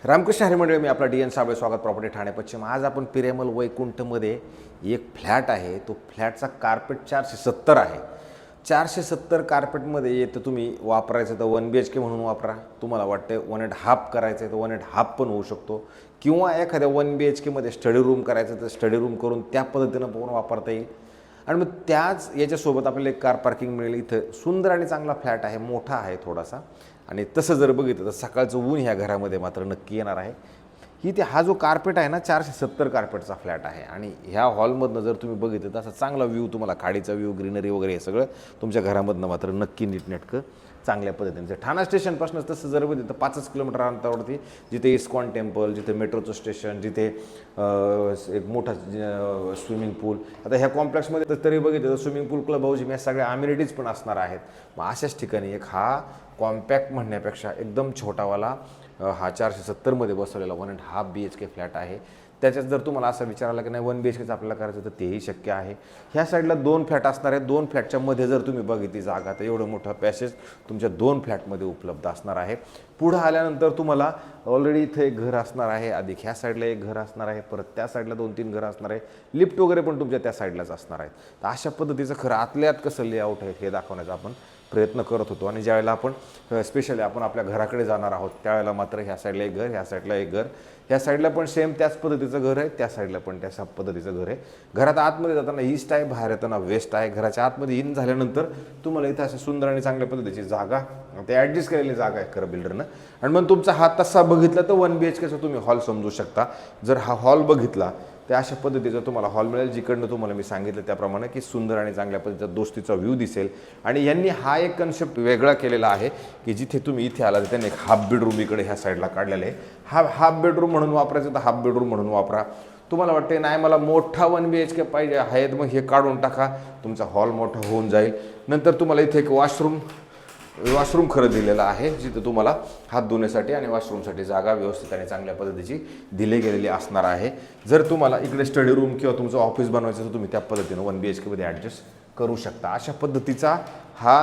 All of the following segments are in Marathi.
रामकृष्ण हरी मंडळी, मी आपला डी एन साबळे, स्वागत प्रॉपर्टी ठाणे पश्चिम। आज आपण पिरेमल वैकुंठमध्ये एक फ्लॅट आहे, तो फ्लॅटचा कार्पेट 470 आहे। 470 कार्पेटमध्ये येतं तुम्ही वापरायचं तर 1 BHK म्हणून वापरा, तुम्हाला वाटतं 1.5 करायचं आहे तर 1.5 पण होऊ शकतो, किंवा एखाद्या 1 BHK मध्ये स्टडी रूम करायचं तर स्टडी रूम करून त्या पद्धतीनं पण वापरता येईल। आणि मग त्याच याच्यासोबत आपल्याला एक कार पार्किंग मिळेल। इथं सुंदर आणि चांगला फ्लॅट आहे, मोठा आहे थोडासा। आणि तसं जर बघितलं तर सकाळचं ऊन ह्या घरामध्ये मात्र नक्की येणार आहे। हा जो कार्पेट आहे ना, 470 कार्पेटचा फ्लॅट आहे। आणि ह्या हॉलमधनं जर तुम्ही बघितलं तर असा चांगला व्ह्यू, तुम्हाला खाडीचा व्ह्यू, ग्रीनरी वगैरे हे सगळं तुमच्या घरामधनं मात्र नक्की नीटनेटकं चांगल्या पद्धतीने। ठाणा स्टेशनपासून तसं जर बघितलं तर 5 किलोमीटर अंतरावरती जिथे इस्कॉन टेम्पल, जिथे मेट्रोचं स्टेशन, जिथे एक मोठा स्विमिंग पूल, आता ह्या कॉम्प्लेक्समध्ये तरी बघितलं तर स्विमिंग पूल, क्लब हाऊस, या सगळ्या अम्युनिटीज पण असणार आहेत। मग अशाच ठिकाणी एक हा कॉम्पॅक्ट म्हणण्यापेक्षा एकदम छोटावाला हा 470 मध्ये बसवलेला 1.5 BHK फ्लॅट आहे। त्याच्यात जर तुम्हाला असं विचारायला की नाही 1 BHKचं आपल्याला करायचं तर तेही शक्य आहे। ह्या साईडला 2 फ्लॅट असणार आहेत, 2 फ्लॅटच्या मध्ये जर तुम्ही बघितली जागा तर एवढं मोठं पॅसेज तुमच्या 2 फ्लॅटमध्ये उपलब्ध असणार आहे। पुढं आल्यानंतर तुम्हाला ऑलरेडी इथे एक घर असणार आहे, अधिक ह्या साईडला एक घर असणार आहे, परत त्या साईडला 2-3 घरं असणार आहे, लिफ्ट वगैरे पण तुमच्या त्या साईडलाच असणार आहेत। तर अशा पद्धतीचं खरं आतल्यात कसं लेआउट आहे हे दाखवण्याचा आपण प्रयत्न करत होतो। आणि ज्यावेळेला आपण स्पेशली आपण आपल्या घराकडे जाणार आहोत त्यावेळेला मात्र ह्या साईडला एक घर, ह्या साईडला एक घर, ह्या साईडला पण सेम त्याच पद्धतीचं घर आहे, त्या साईडला पण त्याच पद्धतीचं घर आहे। घरात आतमध्ये जाताना ईस्ट आहे, बाहेर येताना वेस्ट आहे। घराच्या आतमध्ये इन झाल्यानंतर तुम्हाला इथं अशा सुंदर आणि चांगल्या पद्धतीची जागा, ते ॲडजस्ट केलेली जागा आहे खरं बिल्डरनं। आणि मग तुमचा हा तसा बघितला तर 1 BHKचा तुम्ही हॉल समजू शकता। जर हा हॉल बघितला तर अशा पद्धतीचा तुम्हाला हॉल मिळेल, जिकडनं तुम्हाला मी सांगितलं त्याप्रमाणे की सुंदर आणि चांगल्या पद्धतीचा दोस्तीचा व्ह्यू दिसेल। आणि यांनी हा एक कन्सेप्ट वेगळा केलेला आहे की जिथे तुम्ही इथे आला तर त्यांनी एक हाफ बेडरूम इकडे ह्या साईडला काढलेला आहे। हाफ बेडरूम म्हणून वापरायचं तर हाफ बेडरूम म्हणून वापरा। तुम्हाला वाटते नाही मला मोठा 1 BHK पाहिजे आहे, मग हे काढून टाका, तुमचा हॉल मोठा होऊन जाईल। नंतर तुम्हाला इथे एक वॉशरूम खरं दिलेला आहे, जिथं तुम्हाला हात धुण्यासाठी आणि वॉशरूमसाठी जागा व्यवस्थित आणि चांगल्या पद्धतीची दिली गेलेली असणार आहे। जर तुम्हाला इकडे स्टडी रूम किंवा तुमचं ऑफिस बनवायचं तर तुम्ही त्या पद्धतीनं 1 BHK मध्ये ॲडजस्ट करू शकता। अशा पद्धतीचा हा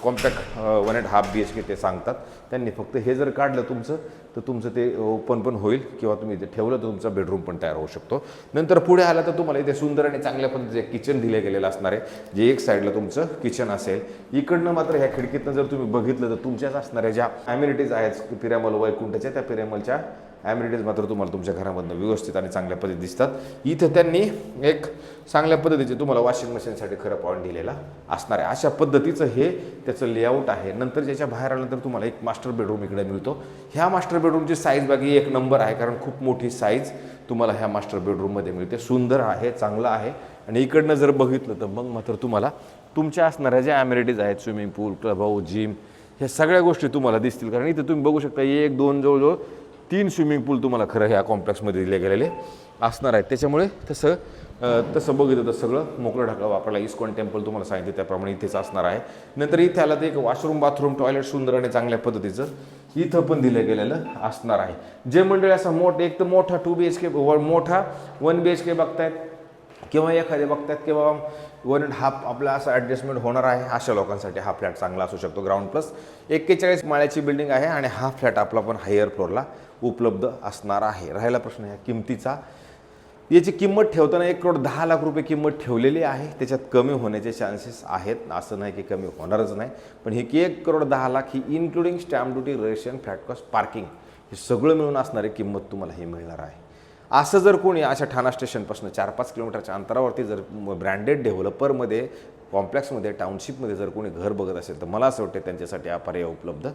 कॉम्पॅक्ट 1.5 BHK ते सांगतात। त्यांनी फक्त हे जर काढलं तुमचं तर तुमचं ते ओपन पण होईल, किंवा तुम्ही इथे ठेवलं तर तुमचा बेडरूम पण तयार होऊ शकतो। नंतर पुढे आलं तर तुम्हाला इथे सुंदर आणि चांगल्या पद्धतीचे किचन दिले गेलेलं असणार आहे, जे एक साईडला तुमचं किचन असेल। इकडनं मात्र ह्या खिडकीतनं जर तुम्ही बघितलं तर तुमच्याच असणाऱ्या ज्या ॲम्युनिटीज आहेत पिरेमल वैकुंठच्या, त्या पिरेमलच्या ॲम्युनिटीज मात्र तुम्हाला तुमच्या घरामधनं व्यवस्थित आणि चांगल्या पद्धतीत दिसतात। इथं त्यांनी एक चांगल्या पद्धतीचे तुम्हाला वॉशिंग मशीनसाठी खरं पॉईंट दिलेला असणार आहे। अशा पद्धतीचं हे त्याचं लेआउट आहे। नंतर ज्याच्या बाहेर आल्यानंतर तुम्हाला एक मास्टर बेडरूम इकडे मिळतो। ह्या मास्टर बेडरूमची साईज बाकी एक नंबर आहे, कारण खूप मोठी साईज तुम्हाला ह्या मास्टर बेडरूममध्ये मिळते, सुंदर आहे, चांगलं आहे। आणि इकडनं जर बघितलं तर मग मात्र तुम्हाला तुमच्या असणाऱ्या ज्या ॲम्युनिटीज आहेत, स्विमिंग पूल, क्लब हाऊस, जिम, ह्या सगळ्या गोष्टी तुम्हाला दिसतील। कारण इथे तुम्ही बघू शकता 1, 2, जवळजवळ 3 स्विमिंग पूल तुम्हाला खरं ह्या कॉम्प्लेक्समध्ये दिले गेलेले असणार आहेत। त्याच्यामुळे तसं बघितलं तर सगळं मोकळं ढाकळं वापरायला इस्कॉन टेम्पल तुम्हाला सांगितलं त्याप्रमाणे इथेच असणार आहे। नंतर इथे आला तर एक वॉशरूम, बाथरूम, टॉयलेट सुंदर आणि चांगल्या पद्धतीचं इथं पण दिलं गेलेलं असणार आहे। जे मंडळी असं एक तर मोठा 2 BHK, मोठा 1 BHK बघतायत, किंवा एखादे बघतायत की बाबा 1.5 आपला असं ॲडजस्टमेंट होणार आहे, अशा लोकांसाठी हा फ्लॅट चांगला असू शकतो। ग्राउंड प्लस 41 माळ्याची बिल्डिंग आहे आणि हा फ्लॅट आपला पण हायर फ्लोअरला उपलब्ध असणार आहे। राहिला प्रश्न ह्या किमतीचा, याची किंमत ठेवताना 1,10 लाख रुपये किंमत ठेवलेली आहे। त्याच्यात कमी होण्याचे चान्सेस आहेत, असं नाही की कमी होणारच नाही, पण ही की 1,10 लाख ही including stamp duty, registration, flat cost, parking हे सगळं मिळून असणारी किंमत तुम्हाला हे मिळणार आहे। असं जर कोणी अशा ठाणा स्टेशनपासून 4-5 किलोमीटरच्या अंतरावरती जर ब्रँडेड डेव्हलपरमध्ये, कॉम्प्लेक्समध्ये, टाउनशिपमध्ये जर कोणी घर बघत असेल तर मला असं वाटतं त्यांच्यासाठी हा पर्याय उपलब्ध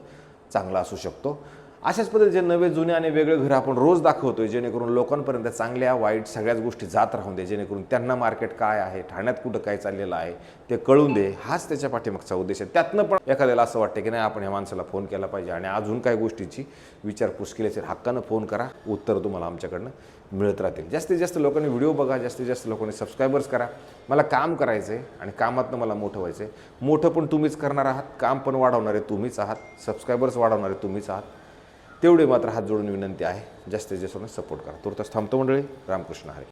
चांगला असू शकतो। अशाच पद्धतीचे नवे, जुने आणि वेगळे घर आपण रोज दाखवतोय, जेणेकरून लोकांपर्यंत चांगल्या वाईट सगळ्याच गोष्टी जात राहून दे, जेणेकरून त्यांना मार्केट काय आहे, ठाण्यात कुठं काय चाललेलं आहे ते कळून दे। हाच त्याच्या पाठीमागचा उद्देश आहे। त्यातनं पण एखाद्याला असं वाटतं की नाही आपण ह्या माणसाला फोन केला पाहिजे आणि अजून काय गोष्टीची विचारपूस केली असेल, हक्कानं फोन करा, उत्तर तुम्हाला आमच्याकडनं मिळत राहतील। जास्तीत जास्त लोकांनी व्हिडिओ बघा, जास्तीत जास्त लोकांनी सबस्क्रायबर्स करा। मला काम करायचं आहे आणि कामातनं मला मोठं व्हायचं आहे। मोठं पण तुम्हीच करणार आहात, काम पण वाढवणारे तुम्हीच आहात, सबस्क्रायबर्स वाढवणारे तुम्हीच आहात। तेवढे मात्र हात जोडून विनंती आहे, जास्तीत जास्त सपोर्ट करा। तुर्तास थांबतो मंडळी, रामकृष्ण हरी।